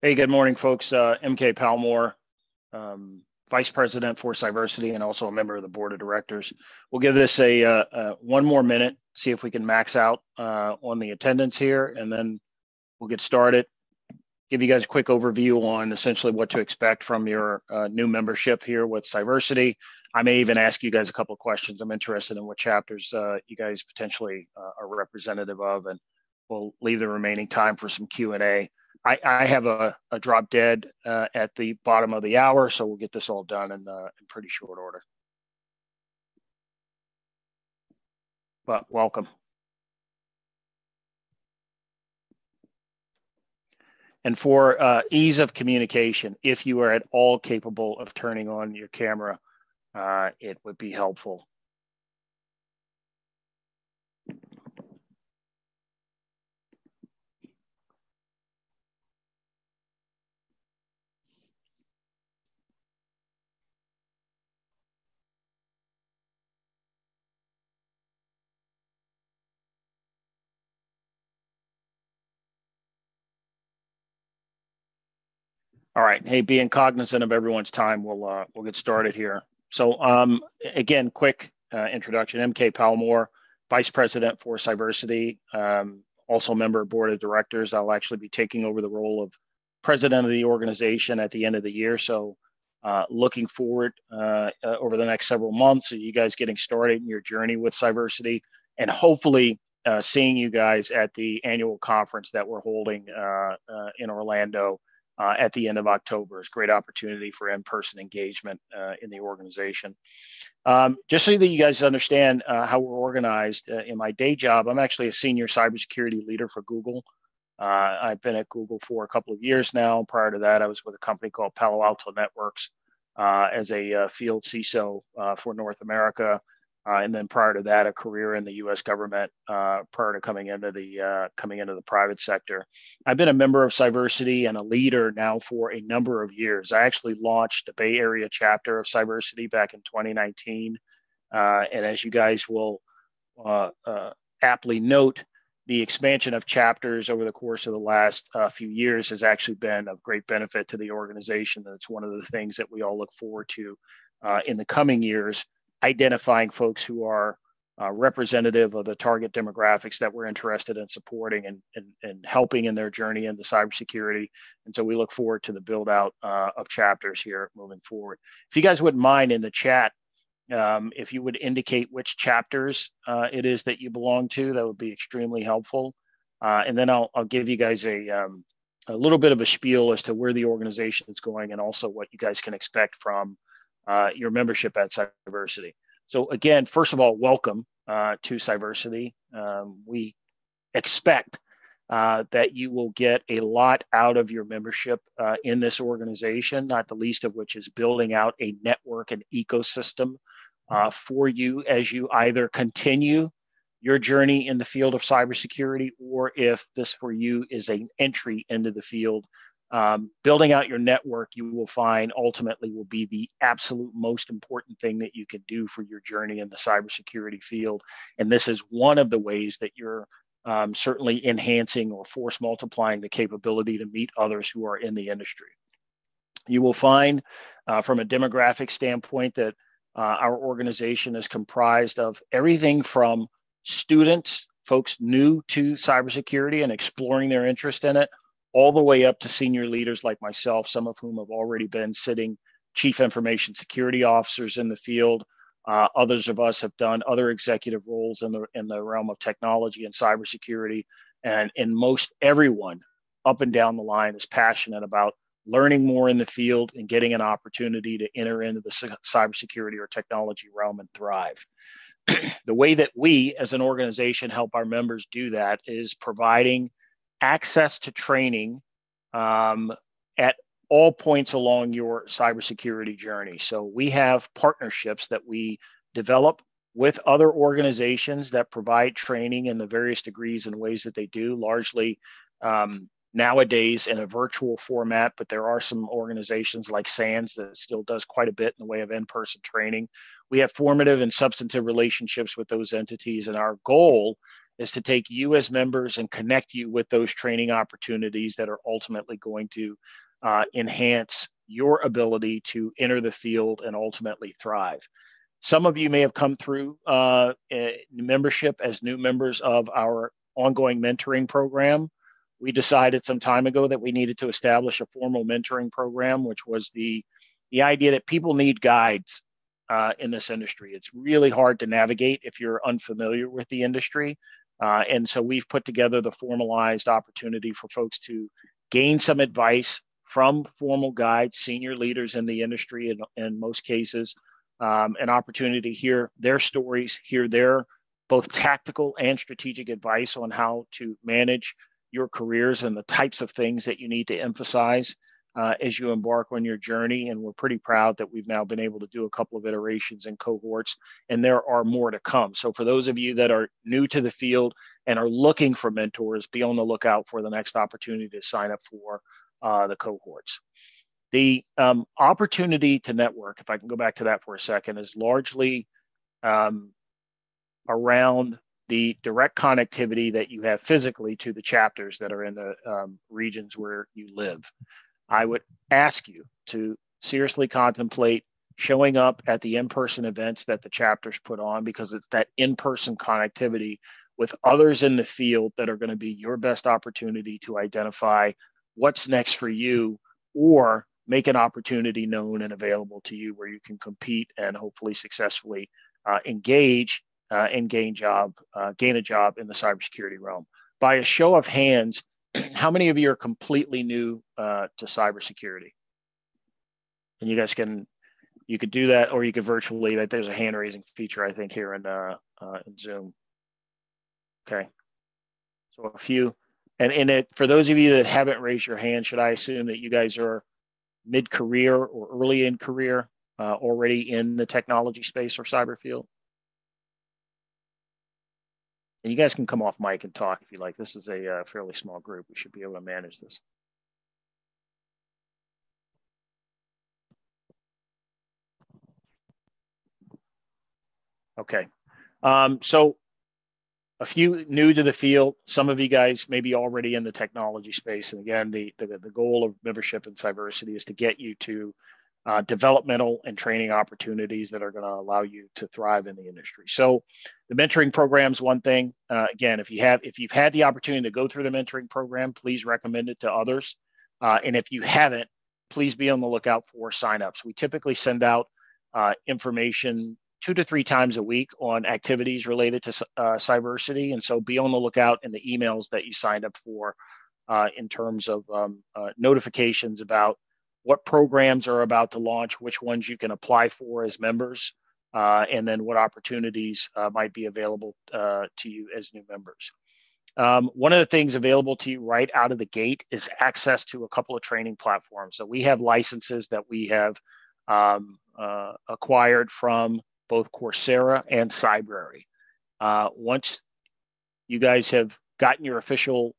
Hey, good morning, folks. MK Palmore, Vice President for Cyversity and also a member of the Board of Directors. We'll give this one more minute, see if we can max out on the attendance here, and then we'll get started. Give you guys a quick overview on essentially what to expect from your new membership here with Cyversity. I may even ask you guys a couple of questions. I'm interested in what chapters you guys potentially are representative of, and we'll leave the remaining time for some Q&A. I have a drop dead at the bottom of the hour, so we'll get this all done in pretty short order. But welcome. And for ease of communication, if you are at all capable of turning on your camera, it would be helpful. All right. Hey, being cognizant of everyone's time, we'll get started here. So again, quick introduction. MK Palmore, Vice President for Cyversity, also a member of Board of Directors. I'll actually be taking over the role of President of the organization at the end of the year. So looking forward over the next several months, you guys getting started in your journey with Cyversity, and hopefully seeing you guys at the annual conference that we're holding in Orlando at the end of October. It's a great opportunity for in-person engagement in the organization. Just so that you guys understand how we're organized, in my day job, I'm actually a senior cybersecurity leader for Google. I've been at Google for a couple of years now. Prior to that, I was with a company called Palo Alto Networks as a field CISO for North America. And then prior to that, a career in the U.S. government prior to coming into the private sector. I've been a member of Cyversity and a leader now for a number of years. I actually launched the Bay Area chapter of Cyversity back in 2019. And as you guys will aptly note, the expansion of chapters over the course of the last few years has actually been of great benefit to the organization. That's one of the things that we all look forward to in the coming years, identifying folks who are representative of the target demographics that we're interested in supporting and helping in their journey into cybersecurity. And so we look forward to the build out of chapters here moving forward. If you guys wouldn't mind in the chat, if you would indicate which chapters it is that you belong to, that would be extremely helpful. And then I'll give you guys a little bit of a spiel as to where the organization is going and also what you guys can expect from your membership at Cyversity. So again, first of all, welcome to Cyversity. We expect that you will get a lot out of your membership in this organization, not the least of which is building out a network and ecosystem for you as you either continue your journey in the field of cybersecurity, or if this for you is an entry into the field. Building out your network, you will find ultimately will be the absolute most important thing that you can do for your journey in the cybersecurity field. And this is one of the ways that you're certainly enhancing or force multiplying the capability to meet others who are in the industry. You will find from a demographic standpoint that our organization is comprised of everything from students, folks new to cybersecurity and exploring their interest in it, all the way up to senior leaders like myself, some of whom have already been sitting chief information security officers in the field. Others of us have done other executive roles in the realm of technology and cybersecurity. And most everyone up and down the line is passionate about learning more in the field and getting an opportunity to enter into the cybersecurity or technology realm and thrive. The way that we as an organization help our members do that is providing access to training at all points along your cybersecurity journey. So we have partnerships that we develop with other organizations that provide training in the various degrees and ways that they do, largely nowadays in a virtual format, but there are some organizations like SANS that still does quite a bit in the way of in-person training. We have formative and substantive relationships with those entities, and our goal is to take you as members and connect you with those training opportunities that are ultimately going to enhance your ability to enter the field and ultimately thrive. Some of you may have come through membership as new members of our ongoing mentoring program. We decided some time ago that we needed to establish a formal mentoring program, which was the idea that people need guides in this industry. It's really hard to navigate if you're unfamiliar with the industry. And so we've put together the formalized opportunity for folks to gain some advice from formal guides, senior leaders in the industry in most cases, an opportunity to hear their stories, hear their both tactical and strategic advice on how to manage your careers and the types of things that you need to emphasize as you embark on your journey. And we're pretty proud that we've now been able to do a couple of iterations and cohorts, and there are more to come. So for those of you that are new to the field and are looking for mentors, be on the lookout for the next opportunity to sign up for the cohorts. The opportunity to network, if I can go back to that for a second, is largely around the direct connectivity that you have physically to the chapters that are in the regions where you live. I would ask you to seriously contemplate showing up at the in-person events that the chapters put on, because it's that in-person connectivity with others in the field that are going to be your best opportunity to identify what's next for you, or make an opportunity known and available to you where you can compete and hopefully successfully engage and gain a job in the cybersecurity realm. By a show of hands, how many of you are completely new to cybersecurity? And you guys you could do that, or you could virtually. There's a hand raising feature, I think, here in Zoom. Okay, so a few, and for those of you that haven't raised your hand, should I assume that you guys are mid-career or early in career, already in the technology space or cyber field? And you guys can come off mic and talk if you like. This is a fairly small group. We should be able to manage this. Okay. So a few new to the field. Some of you guys may be already in the technology space. And again, the goal of membership in Cyversity is to get you to developmental and training opportunities that are going to allow you to thrive in the industry. So the mentoring program is one thing. Again, if you've had the opportunity to go through the mentoring program, please recommend it to others. And if you haven't, please be on the lookout for signups. We typically send out information 2 to 3 times a week on activities related to Cyversity. And so be on the lookout in the emails that you signed up for in terms of notifications about what programs are about to launch, which ones you can apply for as members, and then what opportunities might be available to you as new members. One of the things available to you right out of the gate is access to a couple of training platforms. So we have licenses that we have acquired from both Coursera and Cybrary. Once you guys have gotten your official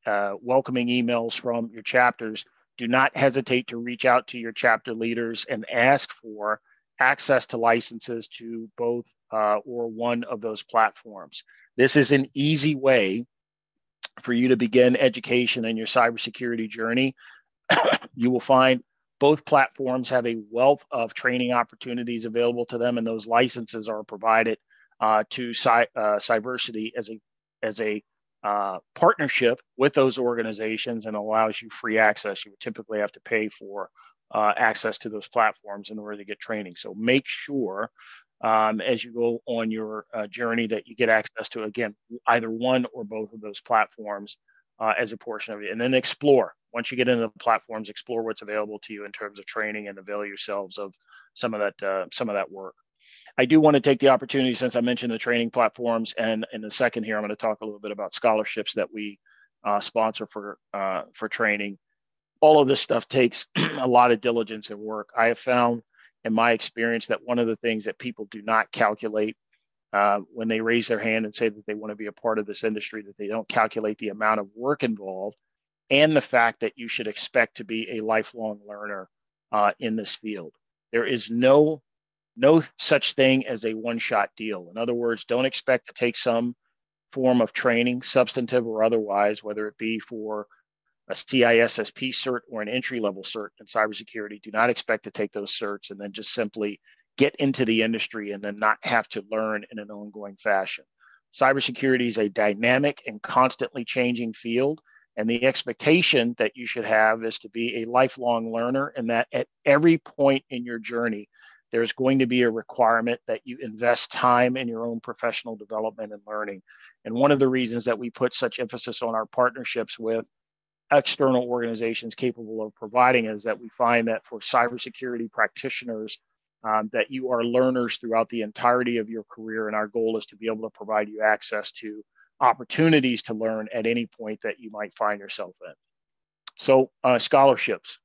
welcoming emails from your chapters, do not hesitate to reach out to your chapter leaders and ask for access to licenses to both or one of those platforms. This is an easy way for you to begin education in your cybersecurity journey. You will find both platforms have a wealth of training opportunities available to them, and those licenses are provided to Cyversity as a partnership with those organizations, and allows you free access. You would typically have to pay for access to those platforms in order to get training. So make sure as you go on your journey that you get access to, again, either one or both of those platforms as a portion of it. And then explore. Once you get into the platforms, explore what's available to you in terms of training, and avail yourselves of some of that work. I do want to take the opportunity, since I mentioned the training platforms, and in a second here, I'm going to talk a little bit about scholarships that we sponsor for training. All of this stuff takes a lot of diligence and work. I have found in my experience that one of the things that people do not calculate when they raise their hand and say that they want to be a part of this industry, that they don't calculate the amount of work involved, and the fact that you should expect to be a lifelong learner in this field. There is no such thing as a one-shot deal. In other words, don't expect to take some form of training, substantive or otherwise, whether it be for a CISSP cert or an entry-level cert in cybersecurity, do not expect to take those certs and then just simply get into the industry and then not have to learn in an ongoing fashion. Cybersecurity is a dynamic and constantly changing field, and the expectation that you should have is to be a lifelong learner, and that at every point in your journey, there's going to be a requirement that you invest time in your own professional development and learning. And one of the reasons that we put such emphasis on our partnerships with external organizations capable of providing is that we find that for cybersecurity practitioners, that you are learners throughout the entirety of your career. And our goal is to be able to provide you access to opportunities to learn at any point that you might find yourself in. So scholarships.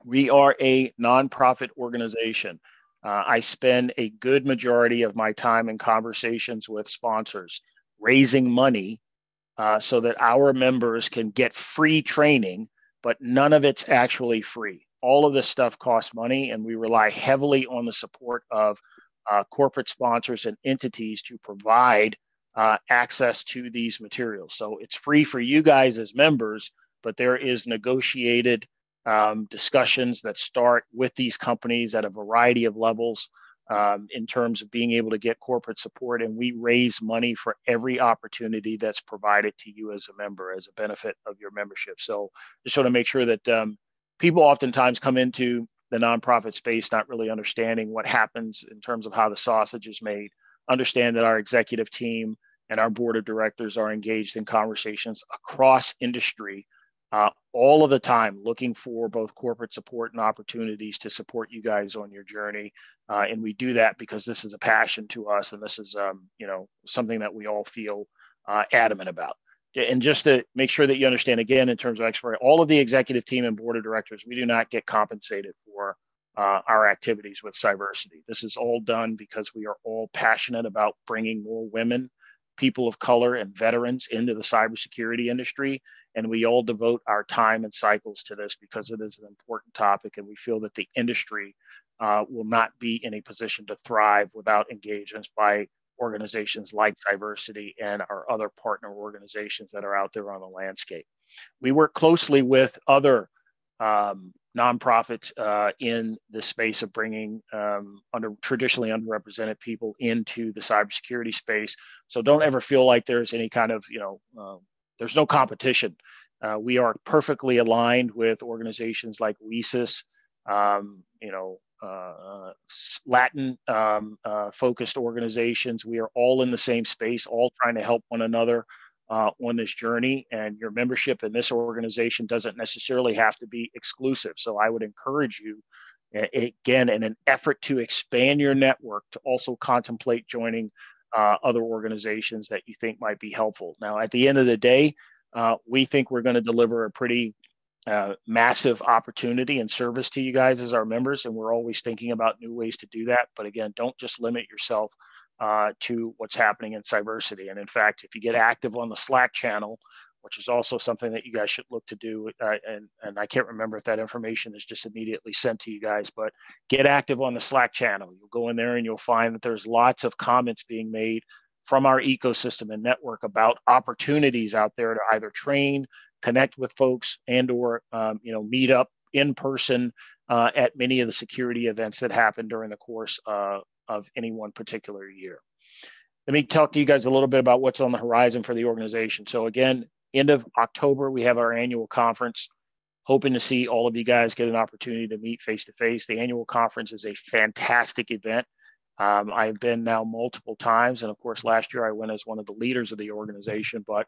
We are a nonprofit organization. I spend a good majority of my time in conversations with sponsors, raising money so that our members can get free training, but none of it's actually free. All of this stuff costs money, and we rely heavily on the support of corporate sponsors and entities to provide access to these materials. So it's free for you guys as members, but there is negotiated discussions that start with these companies at a variety of levels in terms of being able to get corporate support. And we raise money for every opportunity that's provided to you as a member, as a benefit of your membership. So just want to make sure that people oftentimes come into the nonprofit space not really understanding what happens in terms of how the sausage is made. Understand that our executive team and our board of directors are engaged in conversations across industry all of the time, looking for both corporate support and opportunities to support you guys on your journey. And we do that because this is a passion to us, and this is something that we all feel adamant about. And just to make sure that you understand, again, in terms of expert, all of the executive team and board of directors, we do not get compensated for our activities with Cyversity. This is all done because we are all passionate about bringing more women, people of color, and veterans into the cybersecurity industry. And we all devote our time and cycles to this because it is an important topic. And we feel that the industry will not be in a position to thrive without engagements by organizations like Cyversity and our other partner organizations that are out there on the landscape. We work closely with other nonprofits in the space of bringing traditionally underrepresented people into the cybersecurity space. So don't ever feel like there's any kind of, there's no competition. We are perfectly aligned with organizations like WESIS, Latin focused organizations. We are all in the same space, all trying to help one another on this journey. And your membership in this organization doesn't necessarily have to be exclusive. So I would encourage you, again, in an effort to expand your network, to also contemplate joining other organizations that you think might be helpful. Now, at the end of the day, we think we're going to deliver a pretty massive opportunity and service to you guys as our members, and we're always thinking about new ways to do that. But again, don't just limit yourself to what's happening in Cyversity. And in fact, if you get active on the Slack channel, which is also something that you guys should look to do, and I can't remember if that information is just immediately sent to you guys, but get active on the Slack channel. You'll go in there and you'll find that there's lots of comments being made from our ecosystem and network about opportunities out there to either train, connect with folks, and or meet up in person at many of the security events that happen during the course of any one particular year. Let me talk to you guys a little bit about what's on the horizon for the organization. So again, end of October, we have our annual conference. Hoping to see all of you guys get an opportunity to meet face-to-face. The annual conference is a fantastic event. I've been now multiple times, and of course, last year I went as one of the leaders of the organization, but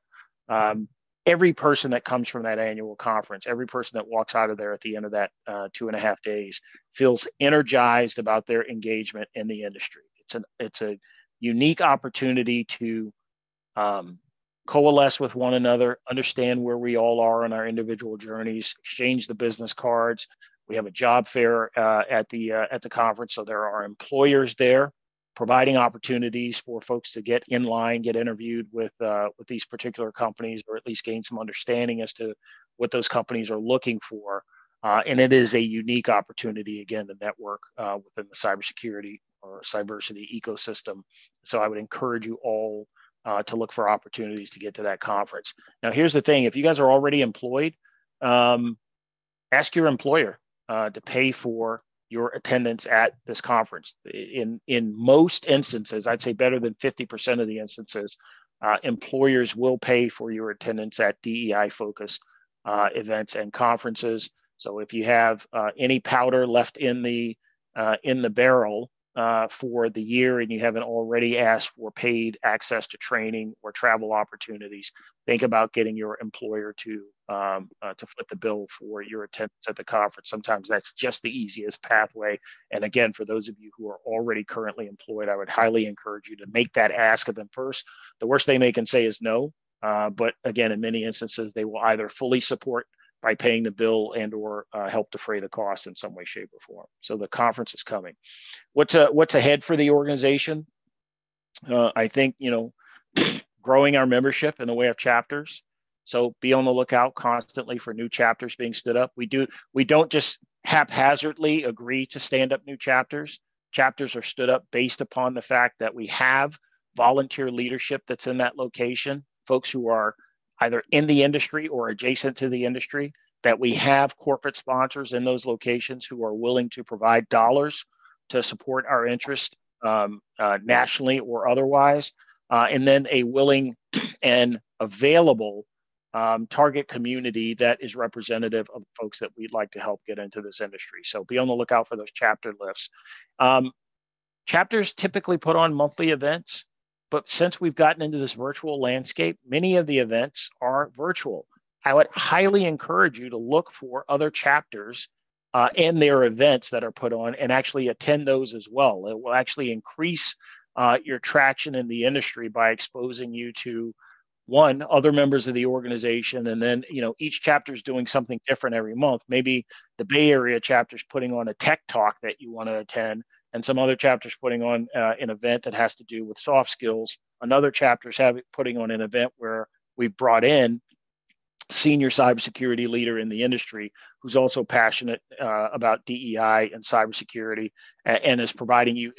every person that comes from that annual conference, every person that walks out of there at the end of that 2.5 days feels energized about their engagement in the industry. It's a unique opportunity to coalesce with one another, understand where we all are on our individual journeys, exchange the business cards. We have a job fair at the conference, so there are employers there providing opportunities for folks to get in line, get interviewed with these particular companies, or at least gain some understanding as to what those companies are looking for. And it is a unique opportunity, again, to network within the cybersecurity or Cyversity ecosystem. So I would encourage you all to look for opportunities to get to that conference. Now, here's the thing: if you guys are already employed, ask your employer to pay for your attendance at this conference. In most instances, I'd say better than 50% of the instances, employers will pay for your attendance at DEI focused events and conferences. So if you have any powder left in the barrel for the year and you haven't already asked for paid access to training or travel opportunities, think about getting your employer to foot the bill for your attendance at the conference. Sometimes that's just the easiest pathway. And again, for those of you who are already currently employed, I would highly encourage you to make that ask of them first. The worst they can say is no. But again, in many instances, they will either fully support by paying the bill and or help defray the cost in some way, shape, or form. So the conference is coming. What's ahead for the organization? I think, growing our membership in the way of chapters. So be on the lookout constantly for new chapters being stood up. We don't just haphazardly agree to stand up new chapters. Chapters are stood up based upon the fact that we have volunteer leadership that's in that location, folks who are either in the industry or adjacent to the industry, that we have corporate sponsors in those locations who are willing to provide dollars to support our interest nationally or otherwise, and then a willing and available target community that is representative of folks that we'd like to help get into this industry. So be on the lookout for those chapter lists. Chapters typically put on monthly events, but since we've gotten into this virtual landscape, many of the events are virtual. I would highly encourage you to look for other chapters and their events that are put on and actually attend those as well. It will actually increase your traction in the industry by exposing you to, one, other members of the organization, and then each chapter is doing something different every month. Maybe the Bay Area chapter is putting on a tech talk that you want to attend, and some other chapters putting on an event that has to do with soft skills. Another chapter is putting on an event where we've brought in senior cybersecurity leader in the industry who's also passionate about DEI and cybersecurity and is providing you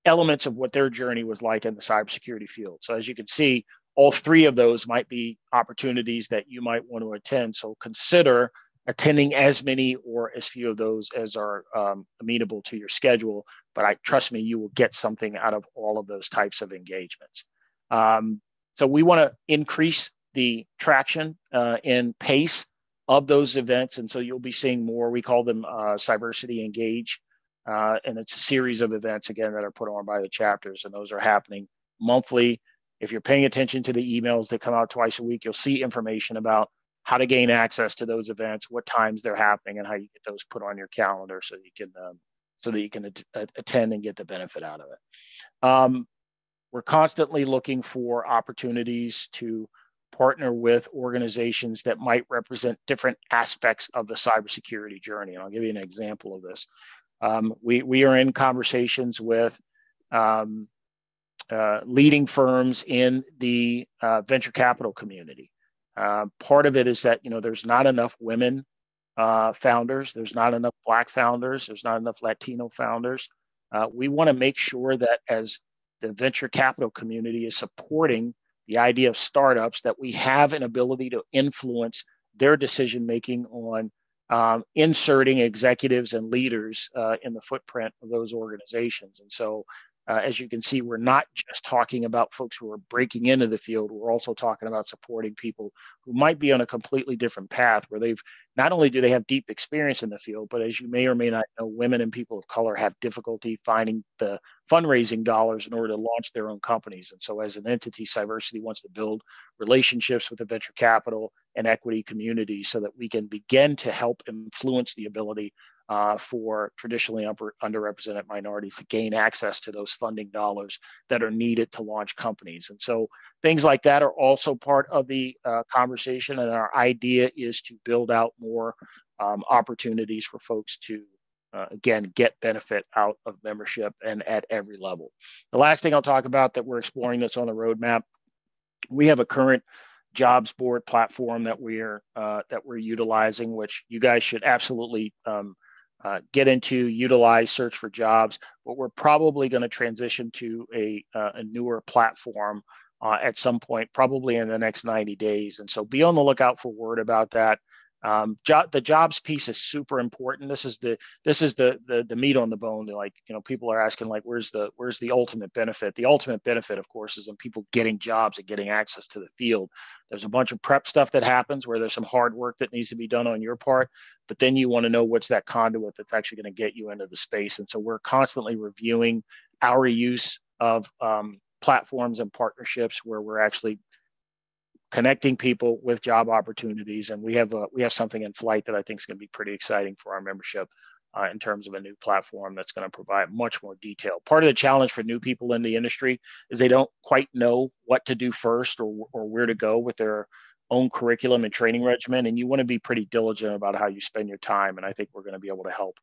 elements of what their journey was like in the cybersecurity field. So as you can see, all three of those might be opportunities that you might want to attend. So consider attending as many or as few of those as are amenable to your schedule. But trust me, you will get something out of all of those types of engagements. So we want to increase the traction and pace of those events. And so you'll be seeing more. We call them Cyversity Engage. And it's a series of events, again, that are put on by the chapters. And those are happening monthly. If you're paying attention to the emails that come out twice a week, you'll see information about how to gain access to those events, what times they're happening, and how you get those put on your calendar so that you can attend and get the benefit out of it. We're constantly looking for opportunities to partner with organizations that might represent different aspects of the cybersecurity journey. And I'll give you an example of this. We are in conversations with leading firms in the venture capital community. Part of it is that there's not enough women founders, there's not enough Black founders, there's not enough Latino founders. We want to make sure that as the venture capital community is supporting the idea of startups, that we have an ability to influence their decision making on inserting executives and leaders in the footprint of those organizations. And so as you can see, we're not just talking about folks who are breaking into the field. We're also talking about supporting people who might be on a completely different path, where they've not only do they have deep experience in the field, but as you may or may not know, women and people of color have difficulty finding the fundraising dollars in order to launch their own companies. And so as an entity, Cyversity wants to build relationships with the venture capital and equity community so that we can begin to help influence the ability for traditionally underrepresented minorities to gain access to those funding dollars that are needed to launch companies. And so things like that are also part of the conversation. And our idea is to build out more opportunities for folks to, again, get benefit out of membership and at every level. The last thing I'll talk about that we're exploring that's on the roadmap, we have a current jobs board platform that we're utilizing, which you guys should absolutely get into, utilize, search for jobs. But we're probably going to transition to a newer platform at some point, probably in the next 90 days. And so be on the lookout for word about that. The jobs piece is super important. This is the meat on the bone. Like, people are asking, like, where's the ultimate benefit? The ultimate benefit, of course, is in people getting jobs and getting access to the field. There's a bunch of prep stuff that happens where there's some hard work that needs to be done on your part, but then you want to know what's that conduit that's actually going to get you into the space. And so we're constantly reviewing our use of platforms and partnerships where we're actually connecting people with job opportunities, and we have something in flight that I think is going to be pretty exciting for our membership in terms of a new platform that's going to provide much more detail. Part of the challenge for new people in the industry is they don't quite know what to do first or where to go with their own curriculum and training regimen, and you want to be pretty diligent about how you spend your time. And I think we're going to be able to help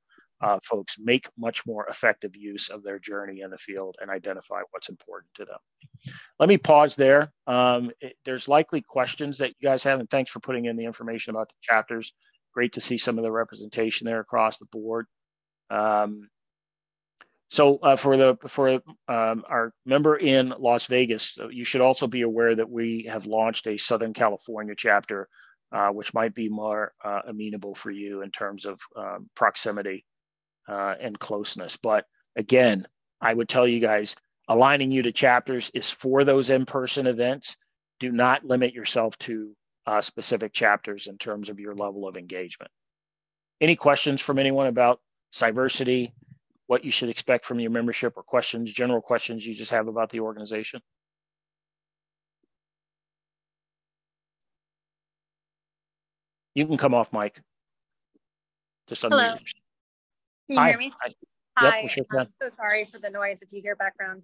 folks make much more effective use of their journey in the field and identify what's important to them. Let me pause there. There's likely questions that you guys have, and thanks for putting in the information about the chapters. Great to see some of the representation there across the board. So for our member in Las Vegas, you should also be aware that we have launched a Southern California chapter, which might be more amenable for you in terms of proximity and closeness. But again, I would tell you guys, aligning you to chapters is for those in-person events. Do not limit yourself to specific chapters in terms of your level of engagement. Any questions from anyone about Cyversity, what you should expect from your membership, or questions, general questions you just have about the organization? You can come off mic. Just unmute. Hello. Can you hear me? Hi. Hi. Yep, sure I'm so sorry for the noise if you hear background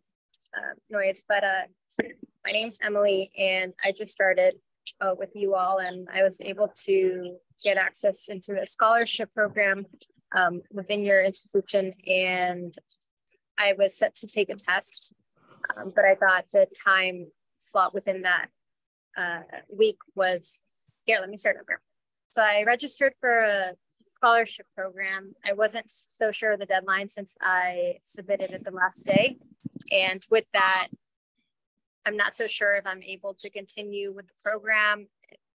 noise, but my name's Emily, and I just started with you all, and I was able to get access into a scholarship program within your institution, and I was set to take a test, but I thought the time slot within that week was, here, let me start over. So I registered for a scholarship program. I wasn't so sure of the deadline since I submitted it the last day. And with that, I'm not so sure if I'm able to continue with the program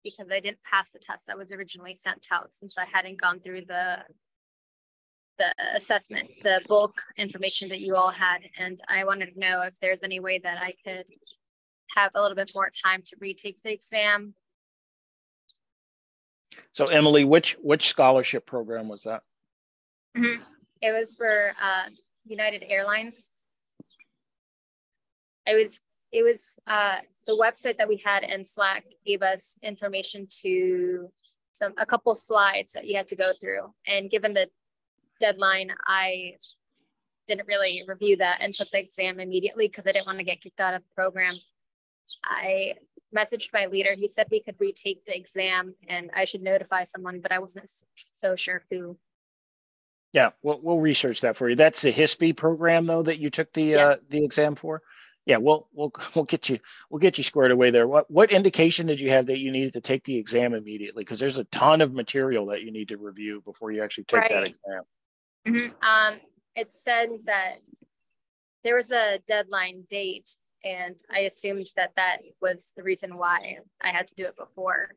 because I didn't pass the test that was originally sent out, since I hadn't gone through the assessment, the bulk information that you all had. And I wanted to know if there's any way that I could have a little bit more time to retake the exam. So Emily, which scholarship program was that? Mm-hmm. It was for United Airlines. It was the website that we had in Slack gave us information to a couple slides that you had to go through. And given the deadline, I didn't really review that and took the exam immediately because I didn't want to get kicked out of the program. I messaged my leader. He said we could retake the exam and I should notify someone, but I wasn't so sure who. Yeah, we'll research that for you. That's the HISP program, though, that you took the exam for. Yeah, we'll get you squared away there. What indication did you have that you needed to take the exam immediately? Because there's a ton of material that you need to review before you actually take that exam. Mm-hmm. It said that there was a deadline date, and I assumed that was the reason why I had to do it before.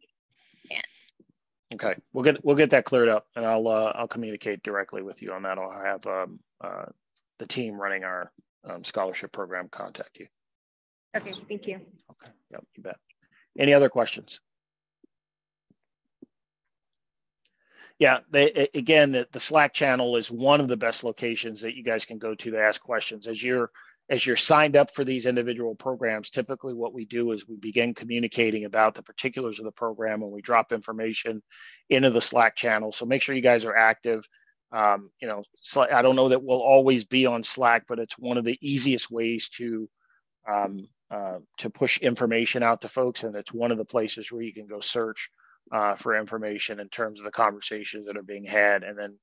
Okay, we'll get that cleared up, and I'll communicate directly with you on that. I'll have the team running our scholarship program contact you. Okay, thank you. Okay, yep, you bet. Any other questions? Yeah, again, the Slack channel is one of the best locations that you guys can go to ask questions. As you're signed up for these individual programs, typically what we do is we begin communicating about the particulars of the program and we drop information into the Slack channel. So make sure you guys are active. I don't know that we'll always be on Slack, but it's one of the easiest ways to push information out to folks. And it's one of the places where you can go search for information in terms of the conversations that are being had, and then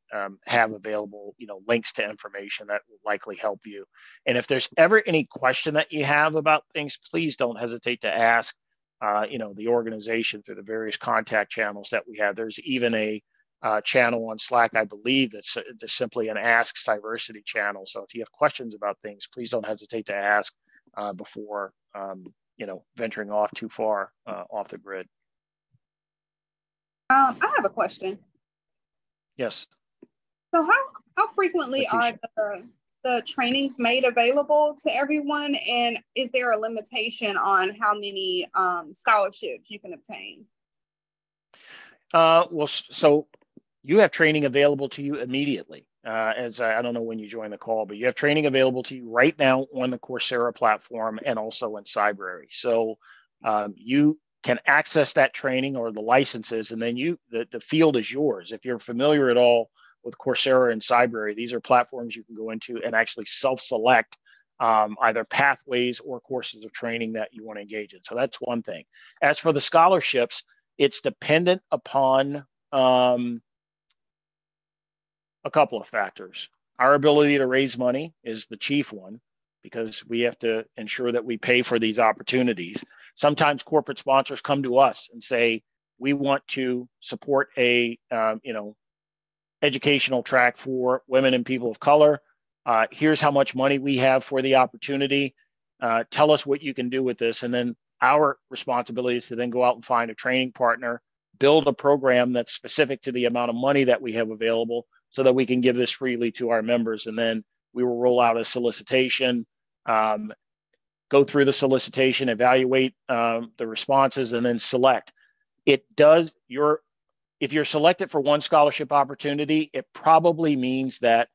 have available, links to information that will likely help you. And if there's ever any question that you have about things, please don't hesitate to ask, the organization through the various contact channels that we have. There's even a channel on Slack, I believe, that's simply an Ask Cyversity channel. So if you have questions about things, please don't hesitate to ask before venturing off too far off the grid. I have a question. Yes. So how frequently are the trainings made available to everyone, and is there a limitation on how many scholarships you can obtain? Well, so you have training available to you immediately. As I don't know when you join the call, but you have training available to you right now on the Coursera platform and also in Cyversity. So you can access that training or the licenses, and then the field is yours. If you're familiar at all with Coursera and Cyversity, these are platforms you can go into and actually self-select either pathways or courses of training that you want to engage in. So that's one thing. As for the scholarships, it's dependent upon a couple of factors. Our ability to raise money is the chief one, because we have to ensure that we pay for these opportunities. Sometimes corporate sponsors come to us and say, we want to support a educational track for women and people of color. Here's how much money we have for the opportunity. Tell us what you can do with this. And then our responsibility is to then go out and find a training partner, build a program that's specific to the amount of money that we have available, so that we can give this freely to our members. And then we will roll out a solicitation, go through the solicitation, evaluate the responses, and then select. If you're selected for one scholarship opportunity, it probably means that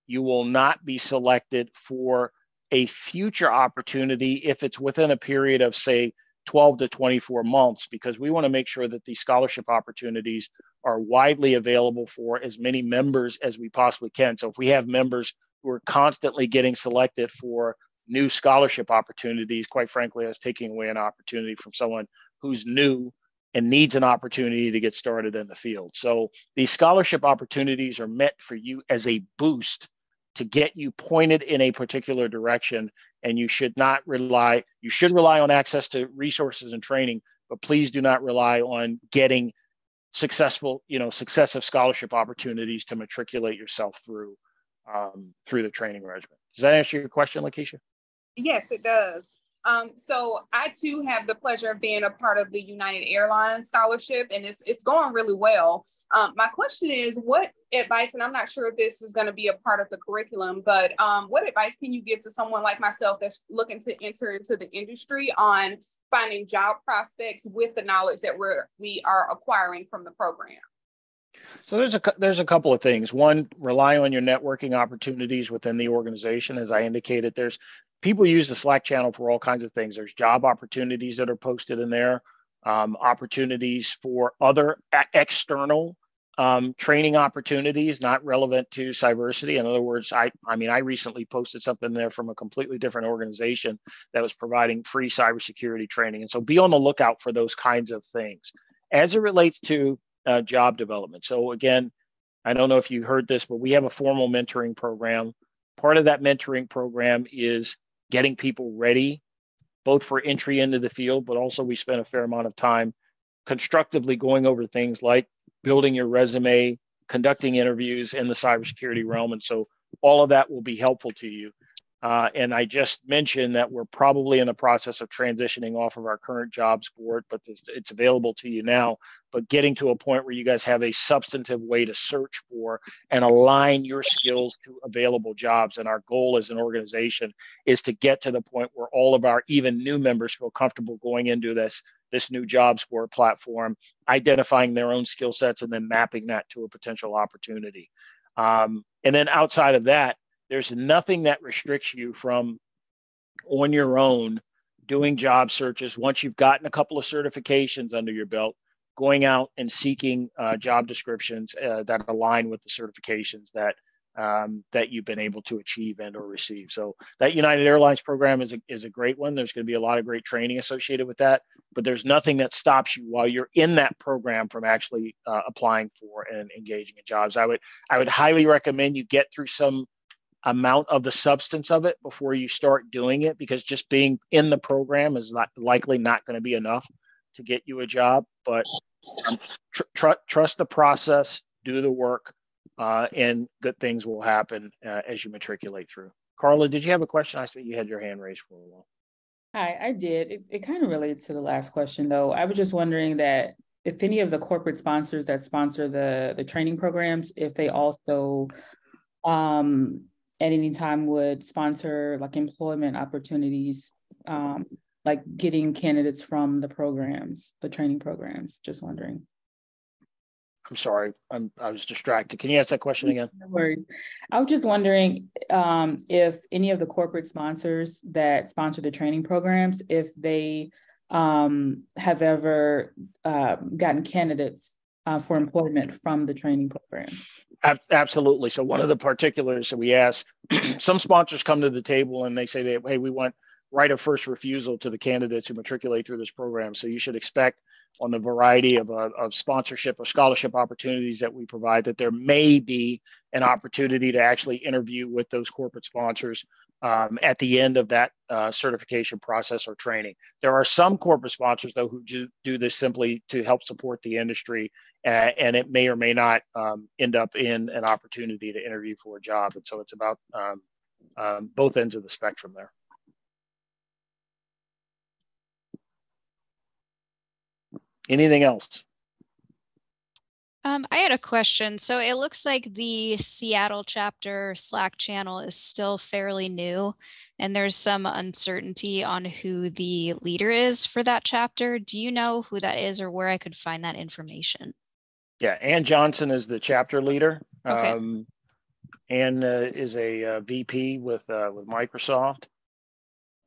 you will not be selected for a future opportunity if it's within a period of, say, 12 to 24 months, because we want to make sure that these scholarship opportunities are widely available for as many members as we possibly can. So if we have members who are constantly getting selected for new scholarship opportunities, quite frankly, that's taking away an opportunity from someone who's new and needs an opportunity to get started in the field. So these scholarship opportunities are meant for you as a boost to get you pointed in a particular direction. And you should rely on access to resources and training, but please do not rely on getting successive scholarship opportunities to matriculate yourself through the training regimen. Does that answer your question, Lakeisha? Yes, it does. So I too have the pleasure of being a part of the United Airlines scholarship, and it's going really well. My question is, what advice, and I'm not sure if this is going to be a part of the curriculum, but what advice can you give to someone like myself that's looking to enter into the industry on finding job prospects with the knowledge that we are acquiring from the program? So there's a couple of things. One, rely on your networking opportunities within the organization. As I indicated, there's people use the Slack channel for all kinds of things. There's job opportunities that are posted in there, opportunities for other external training opportunities not relevant to Cyversity. In other words, I recently posted something there from a completely different organization that was providing free cybersecurity training. And so be on the lookout for those kinds of things. As it relates to job development. So again, I don't know if you heard this, but we have a formal mentoring program. Part of that mentoring program is getting people ready, both for entry into the field, but also we spend a fair amount of time constructively going over things like building your resume, conducting interviews in the cybersecurity realm. And so all of that will be helpful to you. And I just mentioned that we're probably in the process of transitioning off of our current jobs board, but it's available to you now. But getting to a point where you guys have a substantive way to search for and align your skills to available jobs. And our goal as an organization is to get to the point where all of our even new members feel comfortable going into this new jobs board platform, identifying their own skill sets, and then mapping that to a potential opportunity. And then outside of that, there's nothing that restricts you from on your own doing job searches. Once you've gotten a couple of certifications under your belt, going out and seeking job descriptions that align with the certifications that you've been able to achieve and or receive. So that United Airlines program is a great one. There's going to be a lot of great training associated with that, but there's nothing that stops you while you're in that program from actually applying for and engaging in jobs. I would highly recommend you get through some amount of the substance of it before you start doing it, because just being in the program is likely not going to be enough to get you a job. But trust the process, do the work, and good things will happen as you matriculate through. Carla, did you have a question? I see you had your hand raised for a while. Hi, I did. It kind of relates to the last question, though. I was just wondering that if any of the corporate sponsors that sponsor the training programs, if they also at any time would sponsor like employment opportunities, like getting candidates from the programs, the training programs. Just wondering. I'm sorry, I was distracted. Can you ask that question again? No worries. I was just wondering if any of the corporate sponsors that sponsor the training programs, if they have ever gotten candidates for employment from the training programs. Absolutely. So one of the particulars that we ask, some sponsors come to the table and they say that, hey, we want right of first refusal to the candidates who matriculate through this program. So you should expect on the variety of sponsorship or scholarship opportunities that we provide that there may be an opportunity to actually interview with those corporate sponsors at the end of that certification process or training. There are some corporate sponsors, though, who do this simply to help support the industry, and it may or may not end up in an opportunity to interview for a job. And so it's about both ends of the spectrum there. Anything else? I had a question. So it looks like the Seattle chapter Slack channel is still fairly new, and there's some uncertainty on who the leader is for that chapter. Do you know who that is or where I could find that information? Yeah, Ann Johnson is the chapter leader. Okay. Ann is a VP with Microsoft.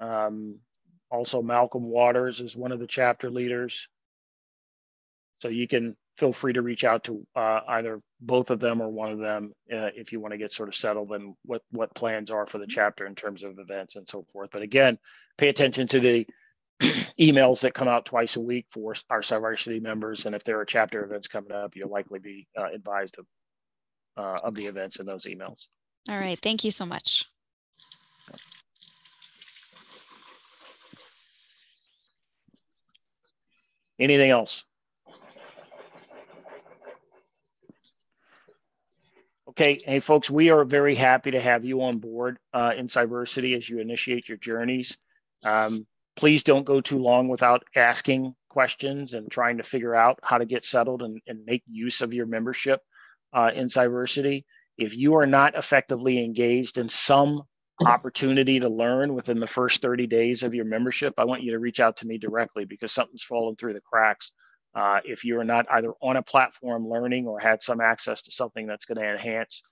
Also, Malcolm Waters is one of the chapter leaders. So you can feel free to reach out to either both of them or one of them if you want to get sort of settled in what plans are for the chapter in terms of events and so forth. But again, pay attention to the emails that come out twice a week for our Cyversity members. And if there are chapter events coming up, you'll likely be advised of the events in those emails. All right. Thank you so much. Anything else? Okay, hey folks, we are very happy to have you on board in Cyversity as you initiate your journeys. Please don't go too long without asking questions and trying to figure out how to get settled and make use of your membership in Cyversity. If you are not effectively engaged in some opportunity to learn within the first 30 days of your membership, I want you to reach out to me directly because something's fallen through the cracks. If you are not either on a platform learning or had some access to something that's going to enhance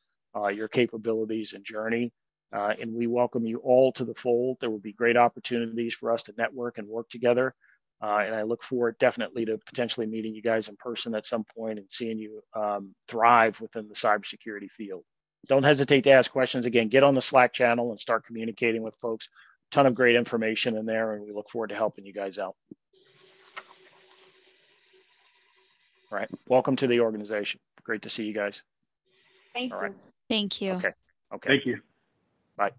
your capabilities and journey. And we welcome you all to the fold. There will be great opportunities for us to network and work together. And I look forward definitely to potentially meeting you guys in person at some point and seeing you thrive within the cybersecurity field. Don't hesitate to ask questions. Again, get on the Slack channel and start communicating with folks. A ton of great information in there, and we look forward to helping you guys out. All right. Welcome to the organization. Great to see you guys. Thank you. Thank you. Okay. Thank you. Bye.